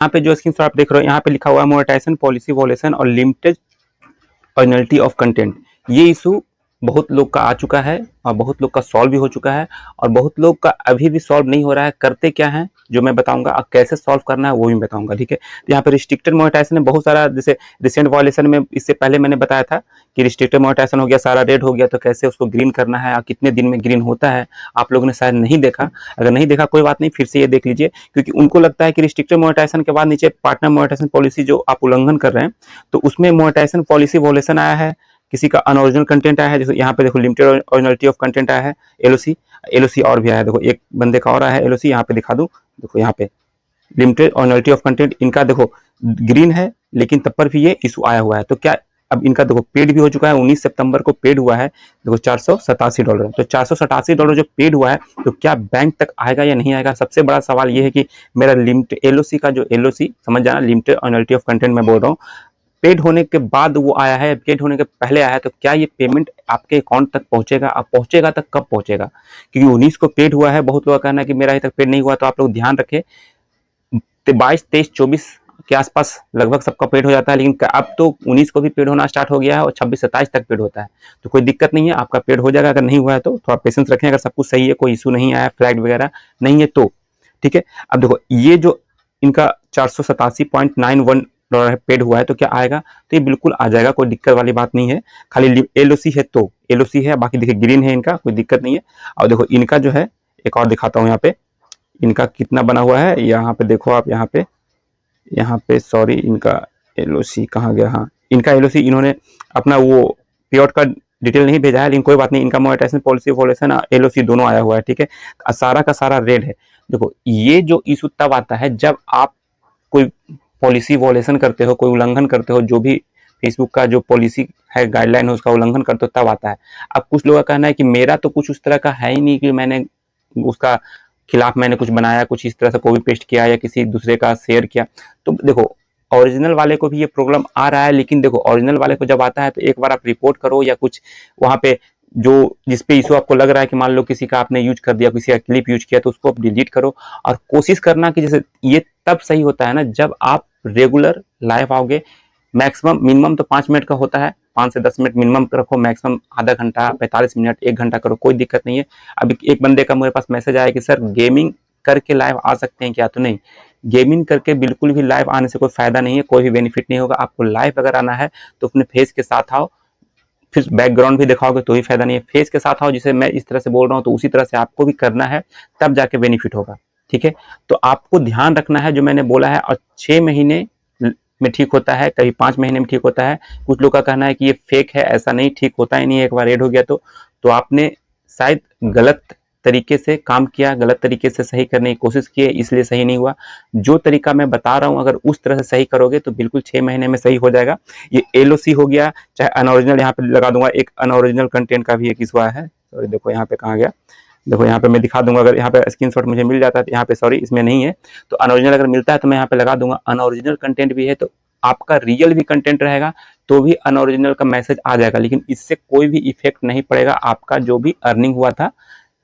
यहाँ पे जो स्क्रीनशॉट आप देख रहे हो, यहाँ पे लिखा हुआ है मोनेटाइजेशन पॉलिसी वॉलेशन और लिमिटेड ओरिजिनलिटी ऑफ कंटेंट। ये इशू बहुत लोग का आ चुका है और बहुत लोग का सॉल्व भी हो चुका है, और बहुत लोग का अभी भी सॉल्व नहीं हो रहा है। करते क्या है जो मैं बताऊंगा, और कैसे सॉल्व करना है वो भी बताऊंगा, ठीक है। तो यहाँ पे रिस्ट्रिक्टेड मोनेटाइजेशन में बहुत सारा, जैसे रिसेंट वायलेशन में इससे पहले मैंने बताया था कि रिस्ट्रिक्टेड मोनेटाइजेशन हो गया, सारा रेड हो गया, तो कैसे उसको ग्रीन करना है और कितने दिन में ग्रीन होता है। आप लोगों ने शायद नहीं देखा, अगर नहीं देखा कोई बात नहीं, फिर से ये देख लीजिए, क्योंकि उनको लगता है कि रिस्ट्रिक्टेड मोनेटाइजेशन के बाद नीचे पार्टनर मोनेटाइजेशन पॉलिसी जो आप उल्लंघन कर रहे हैं, तो उसमें मोनेटाइजेशन पॉलिसी वॉलेशन आया है, किसी का अनओरिजिनल कंटेंट आया है, जैसे यहाँ पे देखो लिमिटेड ओरिजिनलिटी ऑफ कंटेंट आया है, एलओसी। एलओसी और भी आया है, देखो एक बंदे का और आया है एलओसी, यहाँ पे दिखा दूं, देखो यहाँ पे लिमिटेड ओरिजिनलिटी ऑफ कंटेंट, इनका देखो ग्रीन है, लेकिन तब पर भी ये इशू आया हुआ है। तो क्या अब इनका देखो पेड भी हो चुका है, 19 सितंबर को पेड हुआ है, देखो $487। तो $487 जो पेड हुआ है, तो क्या बैंक तक आएगा या नहीं आएगा? सबसे बड़ा सवाल ये है कि मेरा लिमिटेड एलओसी का जो एलओसी, समझ जाना, लिमिटेड ओरिजिनलिटी ऑफ कंटेंट मैं बोल रहा हूँ, पेड होने के बाद वो आया है, पेड होने के पहले आया है, तो क्या ये पेमेंट आपके अकाउंट तक पहुंचेगा? अब पहुंचेगा तक कब पहुंचेगा? क्योंकि 19 को पेड हुआ है, बहुत लोगों का कहना है कि मेरा अभी तक पेड नहीं हुआ, तो आप लोग ध्यान रखें, 22, 23, 24 के आसपास लगभग सबका पेड हो जाता है, लेकिन अब तो 19 को भी पेड होना स्टार्ट हो गया है और 26, 27 तक पेड होता है। तो कोई दिक्कत नहीं है, आपका पेड हो जाएगा। अगर नहीं हुआ है तो थोड़ा पेशेंस रखें, अगर सब कुछ सही है, कोई इशू नहीं आया, फ्लैग वगैरह नहीं है तो, ठीक है। अब देखो ये जो इनका $487.91 पेड हुआ है, तो क्या आएगा? तो ये बिल्कुल आ जाएगा, कोई दिक्कत वाली बात नहीं है। खाली एलओसी है तो एलओसी है, बाकी देखिए ग्रीन है इनका, कोई दिक्कत नहीं है। और देखो इनका जो है, एक और दिखाता हूँ, यहाँ पे इनका कितना बना हुआ है, यहाँ पे देखो आप, यहाँ पे सॉरी, इनका एलओसी कहाँ गया? हाँ, इनका एलओसी इन्होंने अपना वो पेआउट का डिटेल नहीं भेजा है, लेकिन कोई बात नहीं, इनका मोनेटाइजेशन पॉलिसी वॉलेशन एलओसी दोनों आया हुआ है, ठीक है। सारा का सारा रेड है। देखो ये जो इशू तब आता है जब आप कोई पॉलिसी वॉलेशन करते हो, कोई उल्लंघन करते हो, जो भी फेसबुक का जो पॉलिसी है, गाइडलाइन है, उसका उल्लंघन करते हो, तब आता है। अब कुछ लोगों का कहना है कि मेरा तो कुछ उस तरह का है ही नहीं कि मैंने उसका खिलाफ मैंने कुछ बनाया, कुछ इस तरह से कॉपी पेस्ट किया या किसी दूसरे का शेयर किया। तो देखो ओरिजिनल वाले को भी ये प्रॉब्लम आ रहा है, लेकिन देखो ओरिजिनल वाले को जब आता है तो एक बार आप रिपोर्ट करो, या कुछ वहां पे जो जिस पे इशू आपको लग रहा है कि मान लो किसी का आपने यूज कर दिया, किसी का क्लिप यूज किया, तो उसको आप डिलीट करो। और कोशिश करना कि जैसे ये तब सही होता है ना जब आप रेगुलर लाइव आओगे। मैक्सिमम मिनिमम तो 5 मिनट का होता है, 5 से 10 मिनट मिनिमम रखो, मैक्सिमम आधा घंटा, 45 मिनट, 1 घंटा करो, कोई दिक्कत नहीं है। अभी एक बंदे का मेरे पास मैसेज आया कि सर गेमिंग करके लाइव आ सकते हैं क्या? तो नहीं, गेमिंग करके बिल्कुल भी लाइव आने से कोई फायदा नहीं है, कोई भी बेनिफिट नहीं होगा। आपको लाइव अगर आना है तो अपने फेस के साथ आओ, फिर बैकग्राउंड भी दिखाओगे तो ही फायदा नहीं है। फेस के साथ आओ, जिसे मैं इस तरह से बोल रहा हूँ, तो उसी तरह से आपको भी करना है, तब जाके बेनिफिट होगा, ठीक है। तो आपको ध्यान रखना है जो मैंने बोला है, और 6 महीने में ठीक होता है, कभी 5 महीने में ठीक होता है। कुछ लोग का कहना है कि ये फेक है, ऐसा नहीं, ठीक होता ही नहीं है, एक बार रेड हो गया तो आपने शायद गलत तरीके से काम किया, गलत तरीके से सही करने की कोशिश की, इसलिए सही नहीं हुआ। जो तरीका मैं बता रहा हूं, अगर उस तरह से सही करोगे तो बिल्कुल 6 महीने में सही हो जाएगा। ये एलओसी हो गया, चाहे अनओरिजिनल, यहाँ पे लगा दूंगा, एक अनओरिजिनल कंटेंट का भी एक इशू आया है। सॉरी, देखो यहाँ पे कहाँ गया, देखो यहाँ पे मैं दिखा दूंगा, अगर यहाँ पे स्क्रीनशॉट मुझे मिल जाता है तो यहाँ पे, सॉरी इसमें नहीं है, तो अनओरिजिनल अगर मिलता है तो मैं यहाँ पे लगा दूंगा। अनओरिजिनल कंटेंट भी है तो आपका रियल भी कंटेंट रहेगा तो भी अनओरिजिनल का मैसेज आ जाएगा, लेकिन इससे कोई भी इफेक्ट नहीं पड़ेगा। आपका जो भी अर्निंग हुआ था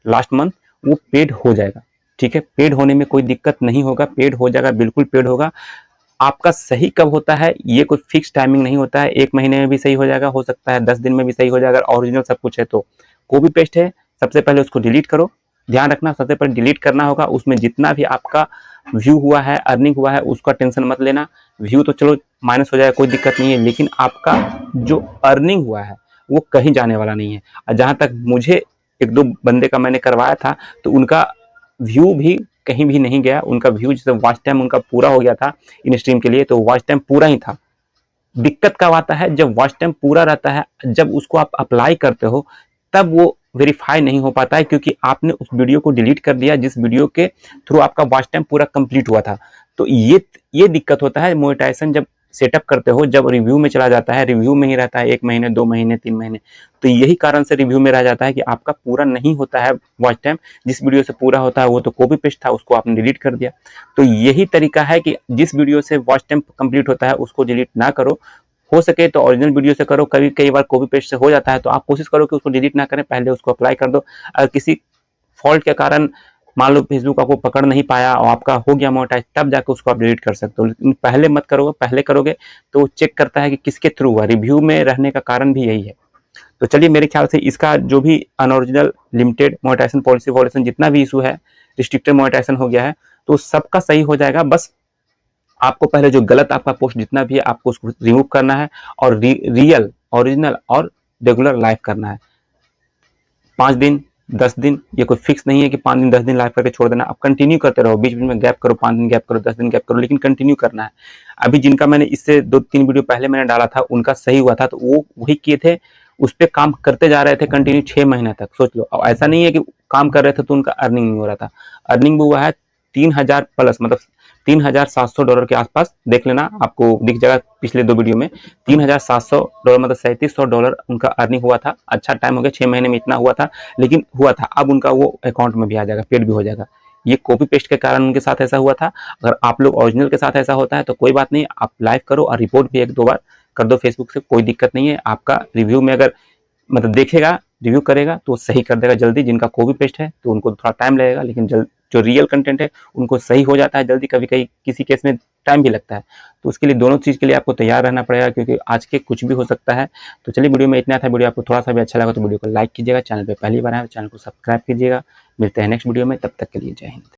लास्ट मंथ वो पेड हो जाएगा, ठीक है। पेड होने में कोई दिक्कत नहीं होगा, पेड हो जाएगा, बिल्कुल पेड होगा। आपका सही कब होता है ये कोई फिक्स टाइमिंग नहीं होता है, 1 महीने में भी सही हो जाएगा, हो सकता है 10 दिन में भी सही हो जाएगा, ओरिजिनल सब कुछ है तो। कॉपी पेस्ट है, सबसे पहले उसको डिलीट करो। ध्यान रखना, सबसे पहले डिलीट करना होगा, उसमें जितना भी आपका व्यू हुआ है, अर्निंग हुआ है, उसका टेंशन मत लेना। व्यू तो चलो माइनस हो जाएगा, कोई दिक्कत नहीं है, लेकिन आपका जो अर्निंग हुआ है वो कहीं जाने वाला नहीं है। और जहां तक मुझे 1-2 बंदे का मैंने करवाया था, तो उनका व्यू भी कहीं भी नहीं गया। उनका व्यू जैसे वॉच टाइम उनका पूरा हो गया था इन स्ट्रीम के लिए, तो वॉच टाइम पूरा ही था। दिक्कत कब आता है? जब वॉच टाइम पूरा रहता है, जब उसको आप अप्लाई करते हो तब वो वेरीफाई नहीं हो पाता है, क्योंकि आपने उस वीडियो को डिलीट कर दिया जिस वीडियो के थ्रू आपका वॉच टाइम पूरा कंप्लीट हुआ था। तो ये दिक्कत होता है मोनेटाइजेशन जब सेटअप करते हो, जब रिव्यू में चला जाता है, रिव्यू में ही रहता है 1 महीने, 2 महीने, 3 महीने, तो यही कारण से रिव्यू में रह जाता है कि आपका पूरा नहीं होता है वॉच टाइम। जिस वीडियो से पूरा होता है वो तो कॉपी पेस्ट था, उसको आपने डिलीट कर दिया। तो यही तरीका है कि जिस वीडियो से वॉच टाइम कंप्लीट होता है उसको डिलीट ना करो, हो सके तो ओरिजिनल वीडियो से करो। कई बार कॉपी पेस्ट से हो जाता है, तो आप कोशिश करो कि उसको डिलीट ना करें, पहले उसको अप्लाई कर दो। अगर किसी फॉल्ट के कारण मान लो फेसबुक आपको पकड़ नहीं पाया और आपका हो गया मोनेटाइज, तब जाकर उसको आप डिलीट कर सकते हो, लेकिन पहले मत करोगे। पहले करोगे तो चेक करता है कि किसके थ्रू हुआ। रिव्यू में रहने का कारण भी यही है। तो चलिए, मेरे ख्याल से इसका जो भी unoriginal limited monetization policy violation जितना भी इशू है, रिस्ट्रिक्टेड मोनेटाइजेशन हो गया है, तो सबका सही हो जाएगा। बस आपको पहले जो गलत आपका पोस्ट जितना भी है आपको उसको रिमूव करना है और रियल, ओरिजिनल और रेगुलर लाइव करना है। 5 दिन 10 दिन, ये कोई फिक्स नहीं है कि 5 दिन 10 दिन लाइव करके छोड़ देना। आप कंटिन्यू करते रहो, बीच बीच में गैप करो, 5 दिन गैप करो, 10 दिन गैप करो, लेकिन कंटिन्यू करना है। अभी जिनका मैंने इससे 2-3 वीडियो पहले मैंने डाला था, उनका सही हुआ था, तो वो वही किए थे, उस पर काम करते जा रहे थे कंटिन्यू 6 महीने तक। सोच लो, अब ऐसा नहीं है कि काम कर रहे थे तो उनका अर्निंग नहीं हो रहा था, अर्निंग भी हुआ है। 3000 प्लस, मतलब $3700 के आसपास, देख लेना, आपको दिख जाएगा पिछले 2 वीडियो में। $3700, मतलब $3700 उनका अर्निंग हुआ था। अच्छा टाइम हो गया, 6 महीने में इतना हुआ था, लेकिन हुआ था। अब उनका वो अकाउंट में भी आ जाएगा, पेड भी हो जाएगा। ये कॉपी पेस्ट के कारण उनके साथ ऐसा हुआ था। अगर आप लोग ओरिजिनल के साथ ऐसा होता है तो कोई बात नहीं, आप लाइव करो और रिपोर्ट भी 1-2 बार कर दो फेसबुक से, कोई दिक्कत नहीं है। आपका रिव्यू में अगर मतलब देखेगा, रिव्यू करेगा तो सही कर देगा जल्दी। जिनका कॉपी पेस्ट है तो उनको थोड़ा टाइम लगेगा, लेकिन जो रियल कंटेंट है उनको सही हो जाता है जल्दी। कभी कभी किसी केस में टाइम भी लगता है, तो उसके लिए दोनों चीज़ के लिए आपको तैयार रहना पड़ेगा, क्योंकि आज के कुछ भी हो सकता है। तो चलिए, वीडियो में इतना था। वीडियो आपको थोड़ा सा भी अच्छा लगा तो वीडियो को लाइक कीजिएगा, चैनल पर पहली बार आए तो चैनल को सब्सक्राइब कीजिएगा। मिलते हैं नेक्स्ट वीडियो में, तब तक के लिए जय हिंद।